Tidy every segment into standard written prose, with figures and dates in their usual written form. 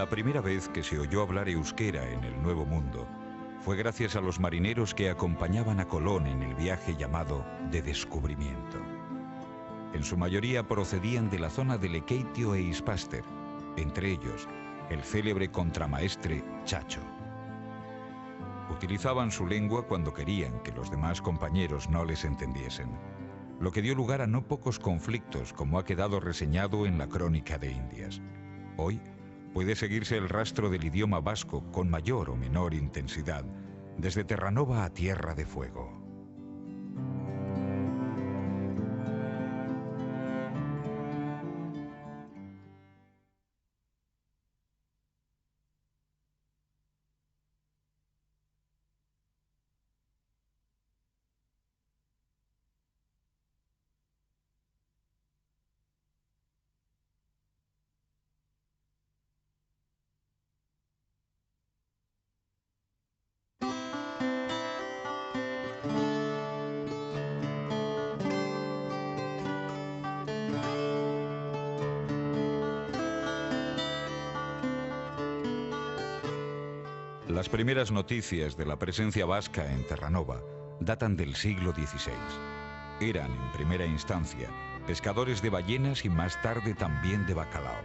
La primera vez que se oyó hablar euskera en el Nuevo Mundo fue gracias a los marineros que acompañaban a Colón en el viaje llamado de descubrimiento. En su mayoría procedían de la zona de Lekeitio e Ispaster, entre ellos el célebre contramaestre Chacho. Utilizaban su lengua cuando querían que los demás compañeros no les entendiesen, lo que dio lugar a no pocos conflictos, como ha quedado reseñado en la Crónica de Indias. Hoy puede seguirse el rastro del idioma vasco con mayor o menor intensidad, desde Terranova a Tierra de Fuego. Las primeras noticias de la presencia vasca en Terranova datan del siglo XVI. Eran, en primera instancia, pescadores de ballenas y más tarde también de bacalao.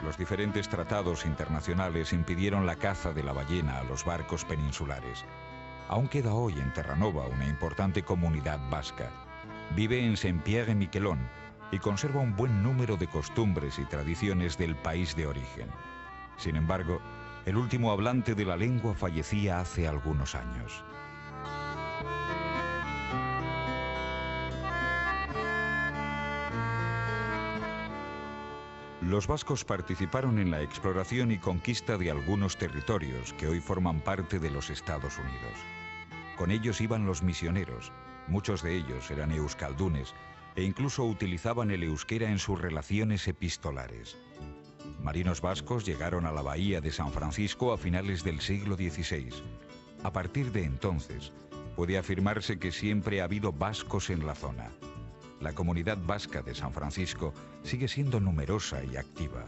Los diferentes tratados internacionales impidieron la caza de la ballena a los barcos peninsulares. Aún queda hoy en Terranova una importante comunidad vasca. Vive en Saint-Pierre-et-Miquelon y conserva un buen número de costumbres y tradiciones del país de origen. Sin embargo, el último hablante de la lengua fallecía hace algunos años. Los vascos participaron en la exploración y conquista de algunos territorios que hoy forman parte de los Estados Unidos. Con ellos iban los misioneros, muchos de ellos eran euskaldunes e incluso utilizaban el euskera en sus relaciones epistolares. Marinos vascos llegaron a la bahía de San Francisco a finales del siglo XVI. A partir de entonces, puede afirmarse que siempre ha habido vascos en la zona. La comunidad vasca de San Francisco sigue siendo numerosa y activa.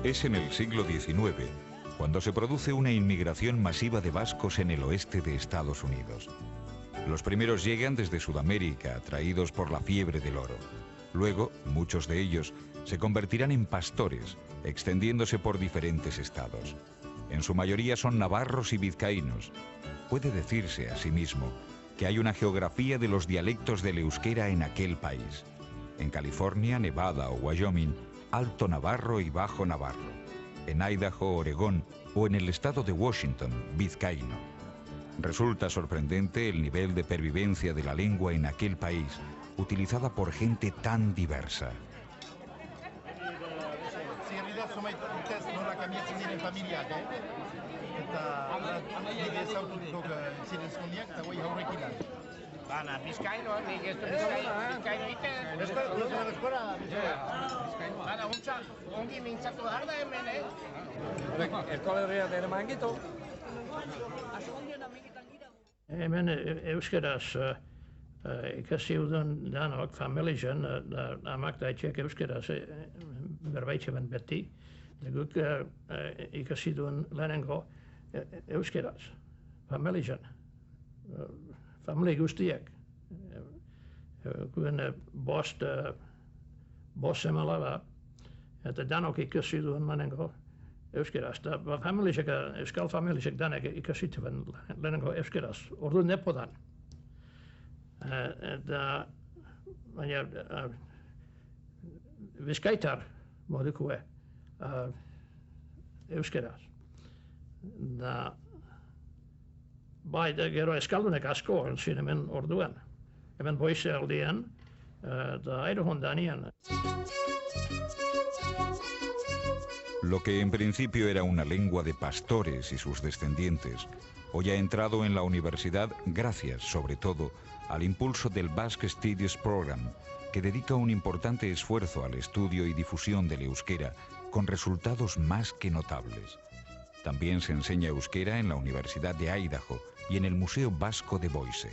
Es en el siglo XIX cuando se produce una inmigración masiva de vascos en el oeste de Estados Unidos. Los primeros llegan desde Sudamérica, atraídos por la fiebre del oro. Luego, muchos de ellos se convertirán en pastores, extendiéndose por diferentes estados. En su mayoría son navarros y vizcaínos. Puede decirse, asimismo, que hay una geografía de los dialectos del euskera en aquel país. En California, Nevada o Wyoming, Alto Navarro y Bajo Navarro. En Idaho, Oregón o en el estado de Washington, vizcaíno. Resulta sorprendente el nivel de pervivencia de la lengua en aquel país, utilizada por gente tan diversa. Hemen euskeraz ikasi duen danok, familien, amak daitxeak euskeraz berbaitxeban beti, guk ikasi duen lehenengo euskeraz, familien, familie guztiak. Guen bost semala, eta danok ikasi duen lehenengo euskeraz. Euskal familiek danek ikasi duen lehenengo euskeraz, ordu nepodan. Baina bizkaitar modukue euskeraz. Bai, gero eskaldunek asko zin hemen orduan. Hemen boize aldian, airohon danian. Lo que en principio era una lengua de pastores y sus descendientes, hoy ha entrado en la universidad gracias, sobre todo, al impulso del Basque Studies Program, que dedica un importante esfuerzo al estudio y difusión del euskera, con resultados más que notables. También se enseña euskera en la Universidad de Idaho y en el Museo Vasco de Boise.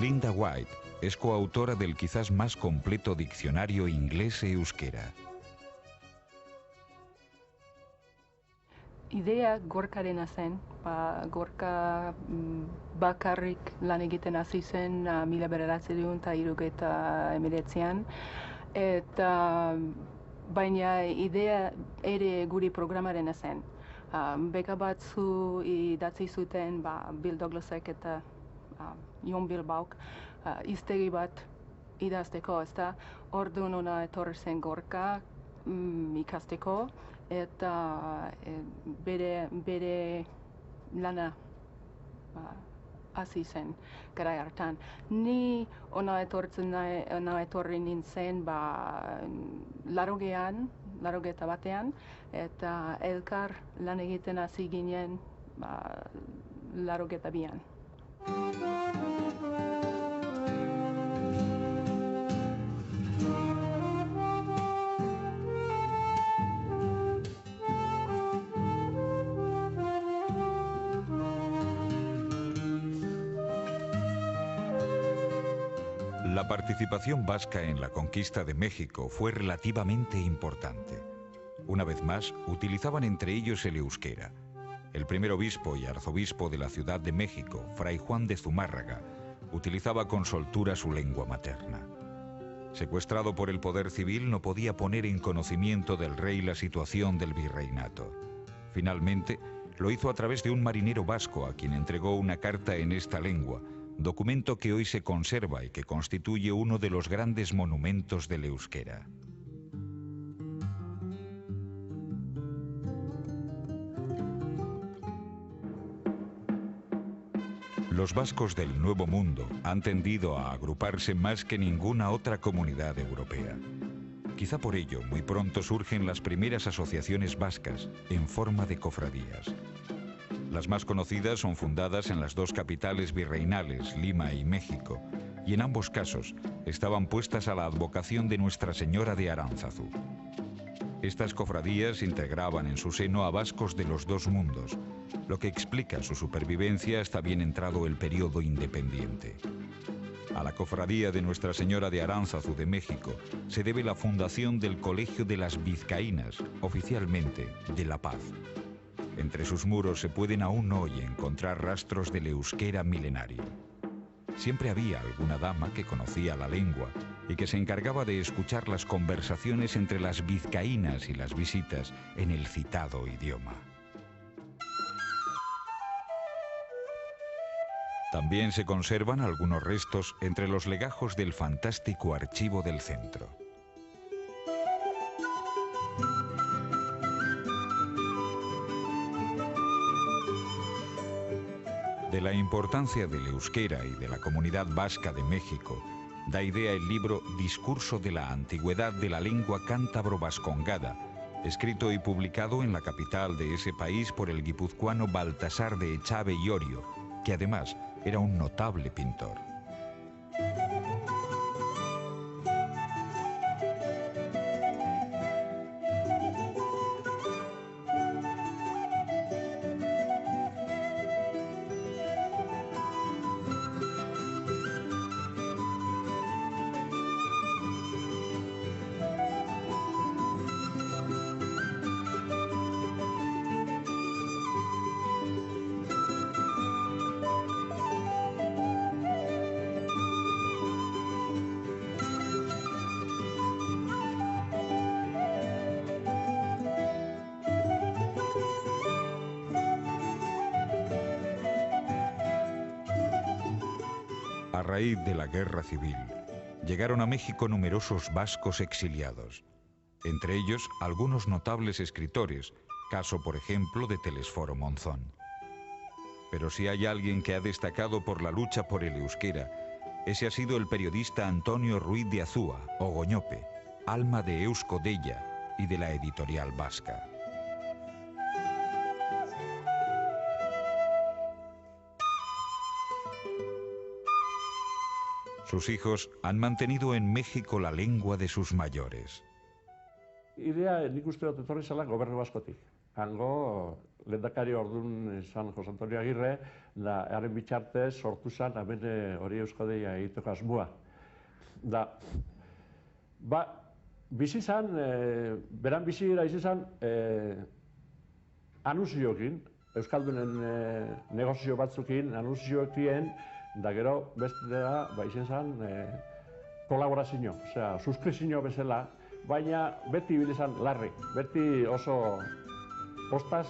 Linda White es coautora del quizás más completo diccionario inglés-euskera. Idea gorkarena zen, gorka bakarrik lan egiten hasi zen 1979an, eta baina idea ere guri programarena zen. Beka batzu idatzi zuten Bill Douglasek eta Jon Bilbauk hiztegi bat idazteko, ezta orduan hona etorri zen gorka ikasteko, eta bere lana hasi zen garai hartan. Ni hona etorri nintzen 80 batean, eta elkar lan egiten hasi ginen 82an. La participación vasca en la conquista de México fue relativamente importante. Una vez más, utilizaban entre ellos el euskera. El primer obispo y arzobispo de la Ciudad de México, Fray Juan de Zumárraga, utilizaba con soltura su lengua materna. Secuestrado por el poder civil, no podía poner en conocimiento del rey la situación del virreinato. Finalmente, lo hizo a través de un marinero vasco a quien entregó una carta en esta lengua, documento que hoy se conserva y que constituye uno de los grandes monumentos del euskera. Los vascos del Nuevo Mundo han tendido a agruparse más que ninguna otra comunidad europea. Quizá por ello, muy pronto surgen las primeras asociaciones vascas en forma de cofradías. Las más conocidas son fundadas en las dos capitales virreinales, Lima y México, y en ambos casos estaban puestas a la advocación de Nuestra Señora de Aránzazu. Estas cofradías integraban en su seno a vascos de los dos mundos, lo que explica su supervivencia hasta bien entrado el periodo independiente. A la cofradía de Nuestra Señora de Aránzazu de México se debe la fundación del Colegio de las Vizcaínas, oficialmente de La Paz. Entre sus muros se pueden aún hoy encontrar rastros del euskera milenario. Siempre había alguna dama que conocía la lengua y que se encargaba de escuchar las conversaciones entre las vizcaínas y las visitas en el citado idioma. También se conservan algunos restos entre los legajos del fantástico archivo del centro. De la importancia del euskera y de la comunidad vasca de México, da idea el libro Discurso de la Antigüedad de la Lengua Cántabro-Vascongada, escrito y publicado en la capital de ese país por el guipuzcoano Baltasar de Echave y Orio, que además era un notable pintor. A raíz de la Guerra Civil, llegaron a México numerosos vascos exiliados, entre ellos algunos notables escritores, caso por ejemplo de Telesforo Monzón. Pero si hay alguien que ha destacado por la lucha por el euskera, ese ha sido el periodista Antonio Ruiz de Azúa, Ogoñope, alma de Eusko Della y de la editorial vasca. Sus hijos han mantenido en México la lengua de sus mayores. Idea nik uste dut etorri zela gobernu baskotik. Hango lehendakari orduan San Jose Antonio Agirre, da haren bitartez sortu zen hemen hori Eusko Della egiteko asmoa. Da, bizi zen, beran bizi gira izi zen, anunzioekin, Euskaldunen negozio batzukin, anunzioekien, da gero beste da, izan zen, kolaborazio, osea, suskrizio bezala, baina beti ibili zen larri, beti oso postaz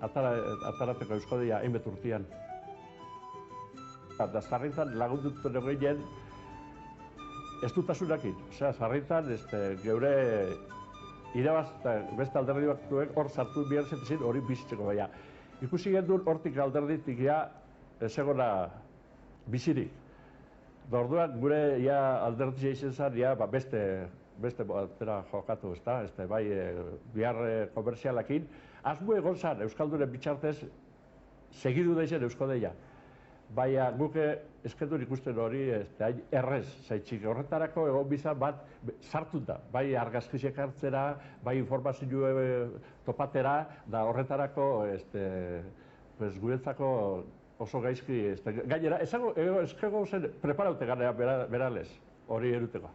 atarateko Eusko Della hainbat urtean. Da sarritan lagundutuen gehien ez dutasunakin, osea, sarritan geure irabaz beste alderdi batzuek hor sartu behar zetizin hori bizitzeko baina. Ikusi gendun hortik alderditik segona bizirik. Da orduan gure alderdia izan zen beste batera jokatu, bai bihar komerzialakin. Asmo egon zen Euskaldunen bitartez segidu daizen Eusko Della. Baina guke eskendur ikusten hori errez zaitxik. Horretarako egon bizan bat sartuta, bai argazkiziak hartzera, bai informazio topatera, da horretarako guretzako oso gaizki, gainera, eskago zen preparaute gara beralez, hori eruteko.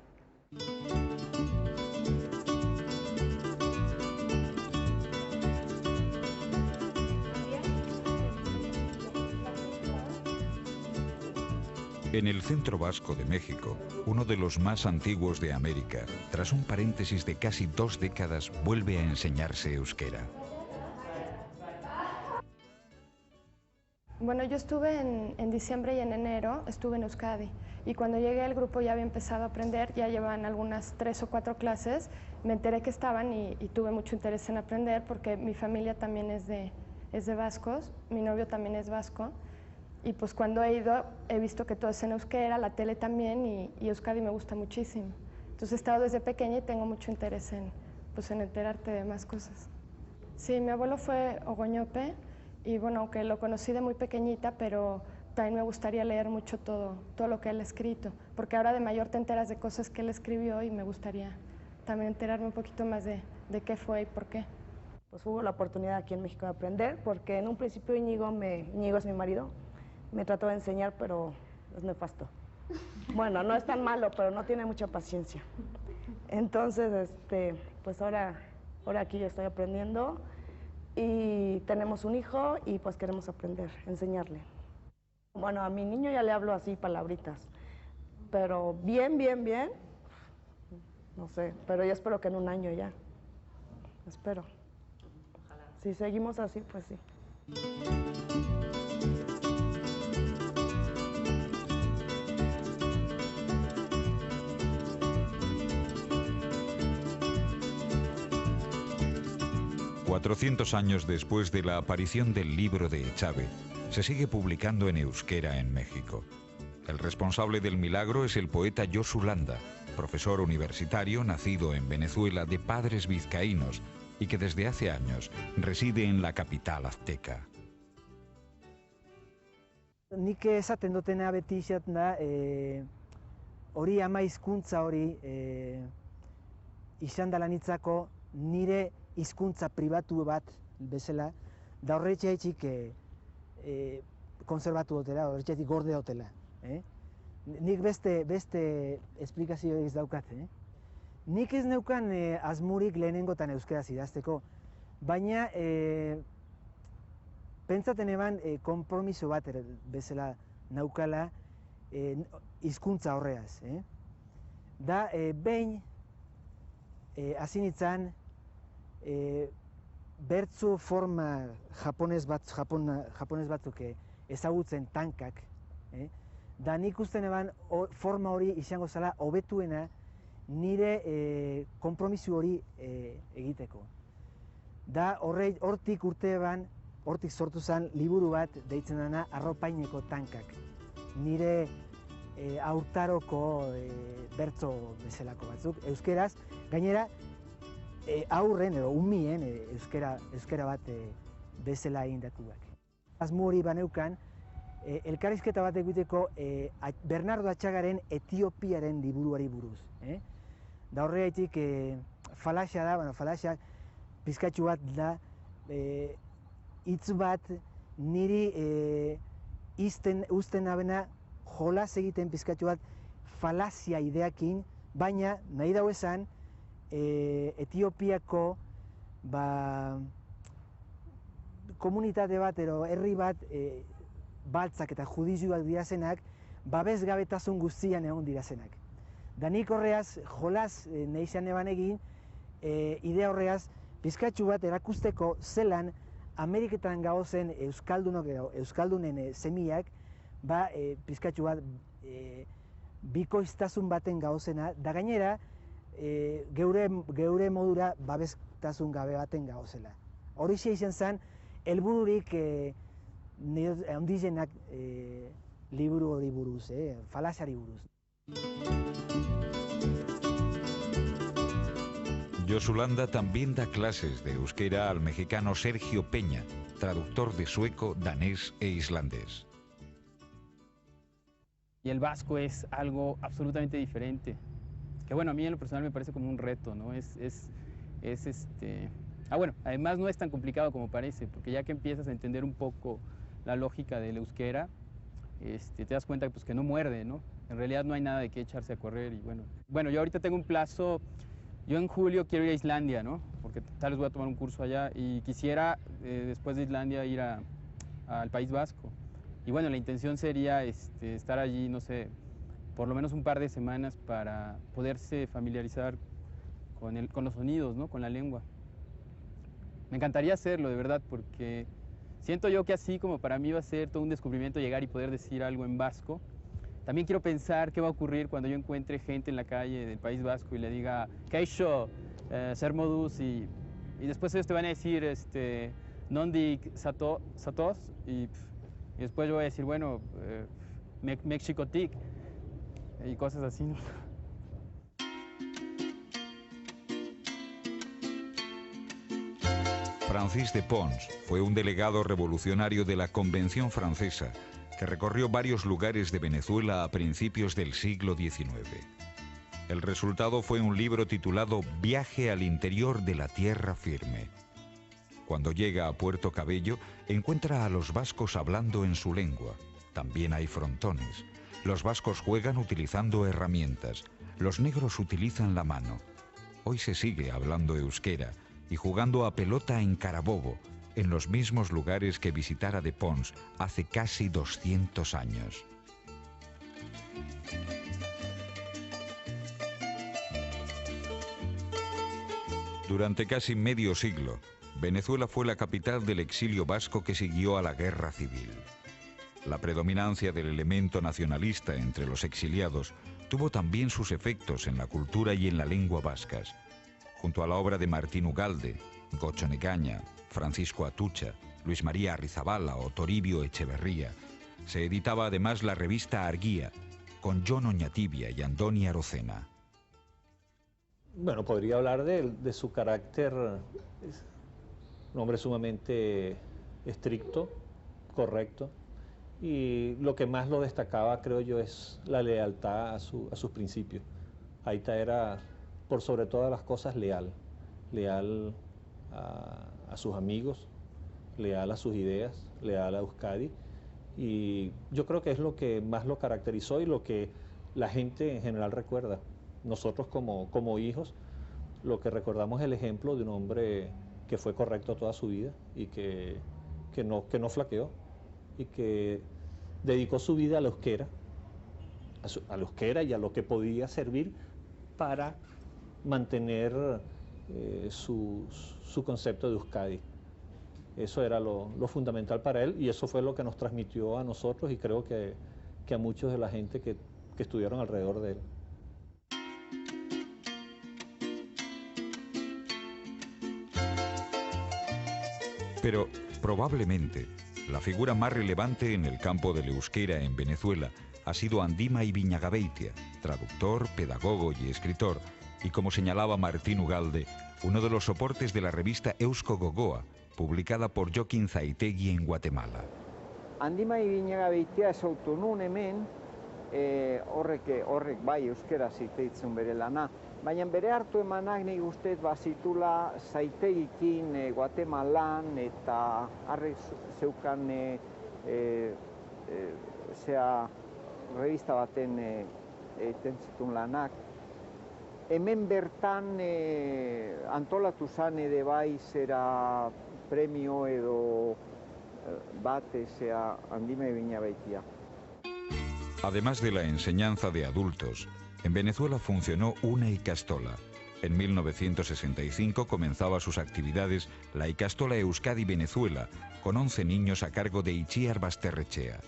En el centro vasco de México, uno de los más antiguos de América, tras un paréntesis de casi 2 décadas, vuelve a enseñarse euskera. Bueno, yo estuve en diciembre y en enero, estuve en Euskadi. Y cuando llegué el grupo ya había empezado a aprender, ya llevaban algunas 3 o 4 clases. Me enteré que estaban y tuve mucho interés en aprender porque mi familia también es de vascos, mi novio también es vasco. Y pues cuando he ido he visto que todo es en euskera, la tele también y Euskadi me gusta muchísimo. Entonces he estado desde pequeña y tengo mucho interés en enterarte de más cosas. Sí, mi abuelo fue Ogoñope y bueno, aunque lo conocí de muy pequeñita, pero también me gustaría leer mucho todo lo que él ha escrito, porque ahora de mayor te enteras de cosas que él escribió y me gustaría también enterarme un poquito más de qué fue y por qué. Pues hubo la oportunidad aquí en México de aprender, porque en un principio Íñigo es mi marido, me trató de enseñar, pero es nefasto. Bueno, no es tan malo, pero no tiene mucha paciencia. Entonces, pues ahora aquí yo estoy aprendiendo y tenemos un hijo y pues queremos aprender, enseñarle. Bueno, a mi niño ya le hablo así palabritas, pero bien, no sé, pero yo espero que en un año ya, espero. Ojalá. Si seguimos así, pues sí. ...400 años después de la aparición del libro de Echave, se sigue publicando en euskera en México. El responsable del milagro es el poeta Josu Landa, profesor universitario nacido en Venezuela de padres vizcaínos y que desde hace años reside en la capital azteca. Nik esaten dutena beti izaten da, hori ama hizkuntza hori izan dela nitzako nire hizkuntza pribatu bat bezala, da horretxeaitxik konservatu dutela, horretxeaitxik gorde dutela. Nik beste esplikazio ez daukat. Nik ez neukan asmurik lehenengotan euskeraz idazteko, baina pentsaten eban konpromiso bat bezala naukala hizkuntza horreaz. Da, behin hasi nintzen bertzu forma japones batzuk ezagutzen tankak, da nik usten eban forma hori izango zela hobetuena nire konpromisu hori egiteko. Da hortik urte eban, hortik sortu zen liburu bat deitzen dena Arropaineko tankak. Nire haurtaroko bertso bezalako batzuk, euskeraz, gainera aurren edo umien euskera bat bezala egindatuak. Asmo hori baneukan, elkarrizketa bat egiteko Bernardo Atxagaren Etiopiaren liburuari buruz. Da horregaitik falaxa da, falaxa pizkatxu bat da, hitz bat niri uzten abena jolas egiten pizkatxu bat falazia ideakin, baina nahi dago esan Etiopiako komunitate bat edo herri bat baltzak eta judizioak dirazenak babesgabetasun guztian egon dirazenak. Da nik horreaz jolas nahi izan eban egin, idea horreaz pizkatxu bat erakusteko zelan Ameriketan gauzen euskaldunen semiak pizkatxu bat bikoiztasun baten gauzena, da gainera geure modura babestasun gabe baten gauzela. Horixe izan zen, helbururik handizenak liburu hori buruz, falazari buruz. Yosulanda también da clases de euskera al mexicano Sergio Peña, traductor de sueco, danés e islandés. Y el vasco es algo absolutamente diferente, que bueno, a mí en lo personal me parece como un reto, ¿no? Bueno, además no es tan complicado como parece, porque ya que empiezas a entender un poco la lógica del euskera, te das cuenta pues, que no muerde, ¿no? En realidad no hay nada de qué echarse a correr y bueno, yo ahorita tengo un plazo. Yo en julio quiero ir a Islandia, ¿no? Porque tal vez voy a tomar un curso allá y quisiera después de Islandia ir al País Vasco. Y bueno, la intención sería estar allí, no sé, por lo menos un par de semanas para poderse familiarizar con los sonidos, ¿no? Con la lengua. Me encantaría hacerlo, de verdad, porque siento yo que así como para mí va a ser todo un descubrimiento llegar y poder decir algo en vasco. También quiero pensar qué va a ocurrir cuando yo encuentre gente en la calle del País Vasco y le diga Kaixo, ser modus, y después ellos te van a decir Nondik Satos, y después yo voy a decir, bueno, Mexicotic, y cosas así, ¿no? Francis de Pons fue un delegado revolucionario de la Convención Francesa que recorrió varios lugares de Venezuela a principios del siglo XIX. El resultado fue un libro titulado Viaje al interior de la tierra firme. Cuando llega a Puerto Cabello, encuentra a los vascos hablando en su lengua. También hay frontones. Los vascos juegan utilizando herramientas. Los negros utilizan la mano. Hoy se sigue hablando euskera y jugando a pelota en Carabobo, en los mismos lugares que visitara de Pons hace casi 200 años. Durante casi medio siglo, Venezuela fue la capital del exilio vasco que siguió a la guerra civil. La predominancia del elemento nacionalista entre los exiliados tuvo también sus efectos en la cultura y en la lengua vascas. Junto a la obra de Martín Ugalde, Gocho Negaña, Francisco Atucha, Luis María Arrizabala o Toribio Echeverría, se editaba además la revista Argía, con Jon Oñatibia y Andoni Arocena. Bueno, podría hablar de su carácter, un hombre sumamente estricto, correcto, y lo que más lo destacaba, creo yo, es la lealtad a sus principios. Aita era, por sobre todas las cosas, leal a sus amigos, leal a sus ideas, leal a Euskadi, y yo creo que es lo que más lo caracterizó y lo que la gente en general recuerda. Nosotros como hijos, lo que recordamos es el ejemplo de un hombre que fue correcto toda su vida y que no flaqueó y que dedicó su vida a la euskera, y a lo que podía servir para mantener su concepto de Euskadi. Eso era lo fundamental para él y eso fue lo que nos transmitió a nosotros y creo que que a muchos de la gente que estuvieron alrededor de él. Pero probablemente la figura más relevante en el campo del euskera en Venezuela ha sido Andima Ibinagabeitia, traductor, pedagogo y escritor, y como señalaba Martín Ugalde, uno de los soportes de la revista Eusko Gogoa, publicada por Joaquín Zaitegui en Guatemala. Andima Ibinagabeitia esautu nun hemen, horrek bai euskera ziteitzen bere lana, baina bere hartu emanak nik ustez bazitula Zaitegikin Guatemalan eta harrek zeukan revista baten egiten zituen lanak. Hemen bertan antolatu zan ere bai zera premio edo bat Andima Ibinagabeitia. Además de la enseñanza de adultos, en Venezuela funcionó una ikastola. En 1965 comenzaba sus actividades la Ikastola Euskadi Venezuela, con 11 niños a cargo de Itziar Basterrechea.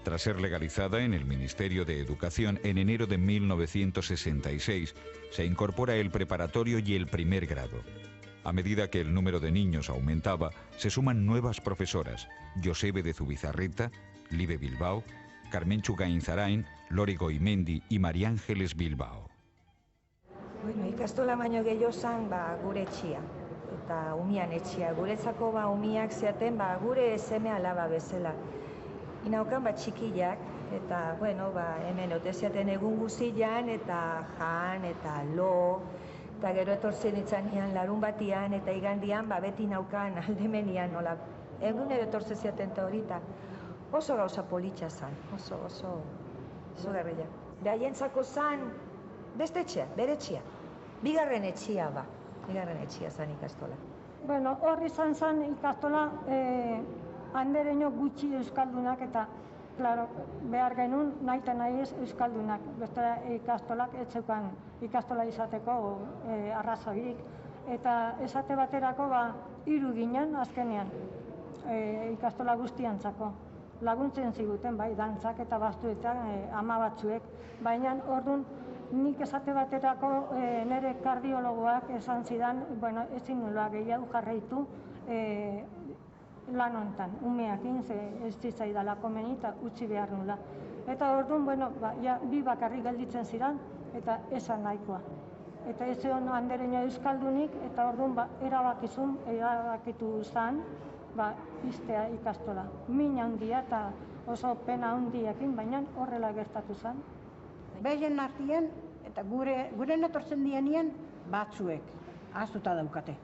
Tras ser legalizada en el Ministerio de Educación en enero de 1966, se incorpora el preparatorio y el primer grado. A medida que el número de niños aumentaba, se suman nuevas profesoras: Josebe de Zubizarreta, Libe Bilbao, Carmenchu Gainzarain, Lore Goimendi y María Ángeles Bilbao. Bueno, ikastola baino gehiago zan gure etxia, eta umian etxia. Guretzako umiak zeaten gure seme alaba bezala. Inaukan txikiak, eta bueno, hemen ote zeaten egun guzian, eta jan, eta lo, eta gero etortzen itzanean larun batian, eta igandian beti naukan aldemenian, nola, egunero etortzen zeaten eta horita. Oso gauza politxa zan, oso garrila. Beraientzako zan, beste etxea, bere etxea. Bigarren etxea zan ikastola. Bueno, hor izan zan ikastola, handereño gutxi euskaldunak eta, claro, behar genuen nahi eta nahi ez euskaldunak. Beste ikastolak ez zeukan ikastola izateko arrazoirik. Eta esate baterako 3 ginen azkenean ikastola guztiantzako. Laguntzen ziguten, bai, dantzak eta bastuetan ama batzuek, baina orduan nik esate baterako nire kardiologoak esan zidan, bueno, ezin nula gehiago jarraitu lan honetan, umeakin, ez zitzaidala komeni eta utzi behar nula. Eta orduan, bueno, bi bakarrik gelditzen zidan eta esan nahikoa. Eta ez zion handereño euskaldunik, eta orduan erabakitu zan, iztea ikastola. Min handia eta oso pena handiakin, baina horrela gertatu zen. Behien artien, eta gure netortzen dienien batzuek ahaztuta daukate.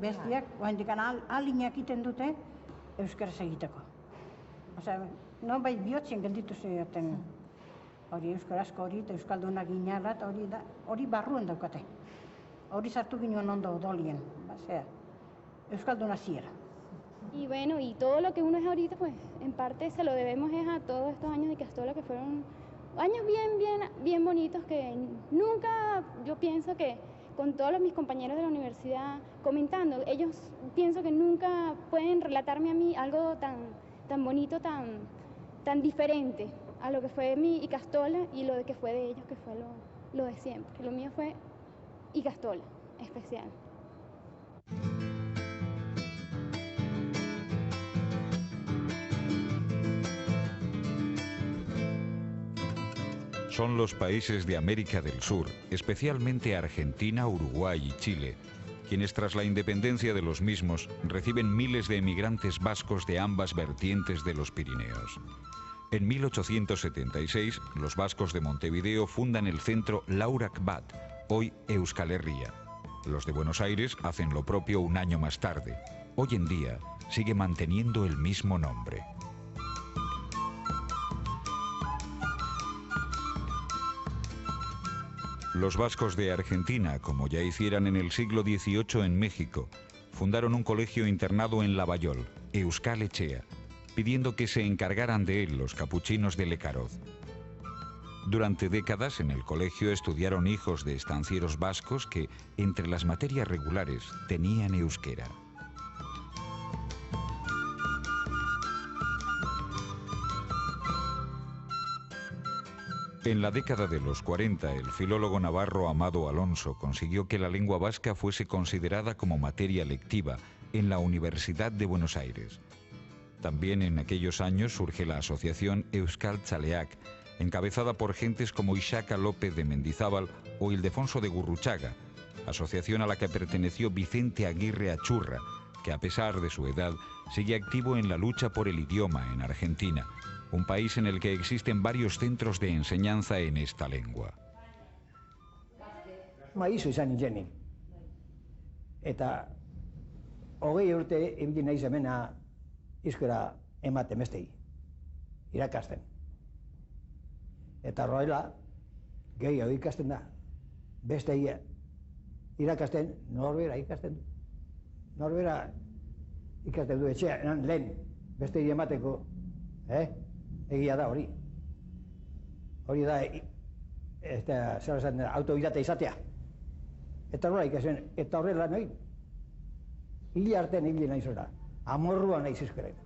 Bestiak, oaindikan alinak iten dute euskaraz egiteko. Non bai bihotzien gelditu zeaten hori euskarazko hori eta euskaldunak ginala eta hori barruen daukate. Hori sartu ginoen ondo odolien, euskalduna ziera. Y bueno, y todo lo que uno es ahorita, pues en parte se lo debemos a todos estos años de ikastola, que fueron años bien bonitos, que nunca, yo pienso que con todos mis compañeros de la universidad comentando, ellos pienso que nunca pueden relatarme a mí algo tan bonito, tan diferente a lo que fue mi ikastola y lo que fue de ellos, que fue lo de siempre. Lo mío fue ikastola, especial. Son los países de América del Sur, especialmente Argentina, Uruguay y Chile, quienes tras la independencia de los mismos reciben miles de emigrantes vascos de ambas vertientes de los Pirineos. En 1876, los vascos de Montevideo fundan el centro Laurak Bat, hoy Euskal Herria. Los de Buenos Aires hacen lo propio un año más tarde. Hoy en día sigue manteniendo el mismo nombre. Los vascos de Argentina, como ya hicieran en el siglo XVIII en México, fundaron un colegio internado en Lavallol, Euskal Etxea, pidiendo que se encargaran de él los capuchinos de Lecaroz. Durante décadas en el colegio estudiaron hijos de estancieros vascos que, entre las materias regulares, tenían euskera. En la década de los 40, el filólogo navarro Amado Alonso consiguió que la lengua vasca fuese considerada como materia lectiva en la Universidad de Buenos Aires. También en aquellos años surge la asociación Euskaltzaleak, encabezada por gentes como Ixaca López de Mendizábal o Ildefonso de Gurruchaga, asociación a la que perteneció Vicente Aguirre Achurra, que a pesar de su edad sigue activo en la lucha por el idioma en Argentina, un país en el que existen varios centros de enseñanza en esta lengua. Maizu izan nintzen. Eta 20 urte ibili naiz hemena euskara ematen bestei, irakasten. Eta horrela, gehiago ikasten da. Bestei irakasten, norbera ikasten du. Norbera ikasten du etxean, lehen, bestei emateko, egia da hori. Hori da, zer esan, autodidakta izatea. Eta horrela ikasen, eta horrela nahi. Hile artean hile nahi zora. Amorrua nahi zizkeren.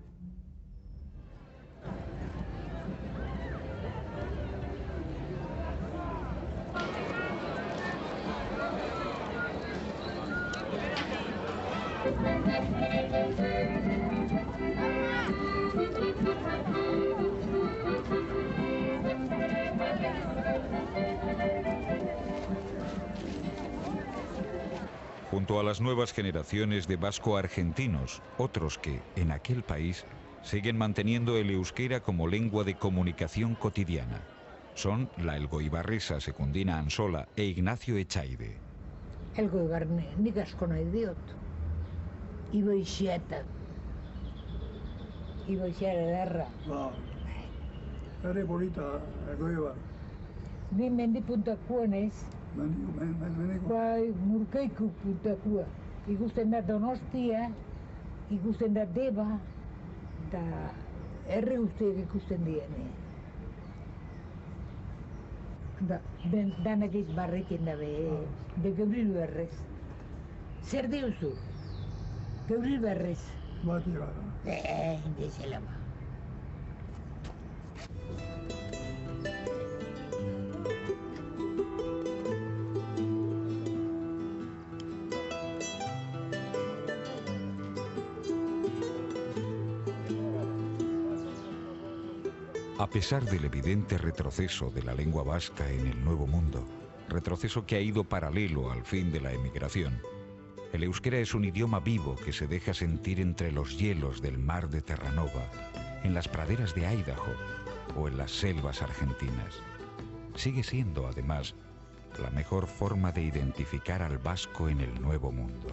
Junto a las nuevas generaciones de vasco-argentinos, otros que, en aquel país, siguen manteniendo el euskera como lengua de comunicación cotidiana. Son la elgoibarresa Secundina Ansola e Ignacio Echaide. Elgoibarne, nik asko nahi diot. Iboixieta. Iboixiara ederra. Ere bonita, Elgoibar. Ni mendi puntakua naiz. Bai, Murkaiku puntakua. Ikusten da Donostia, ikusten da Deba, eta herri guztiak ikusten diene. Danak barrekin dabe, de Gabriel Berrez. Zer diuzu? Gabriel Berrez. Bati gara. Indizela ba. A pesar del evidente retroceso de la lengua vasca en el Nuevo Mundo, retroceso que ha ido paralelo al fin de la emigración, el euskera es un idioma vivo que se deja sentir entre los hielos del mar de Terranova, en las praderas de Idaho o en las selvas argentinas. Sigue siendo, además, la mejor forma de identificar al vasco en el Nuevo Mundo.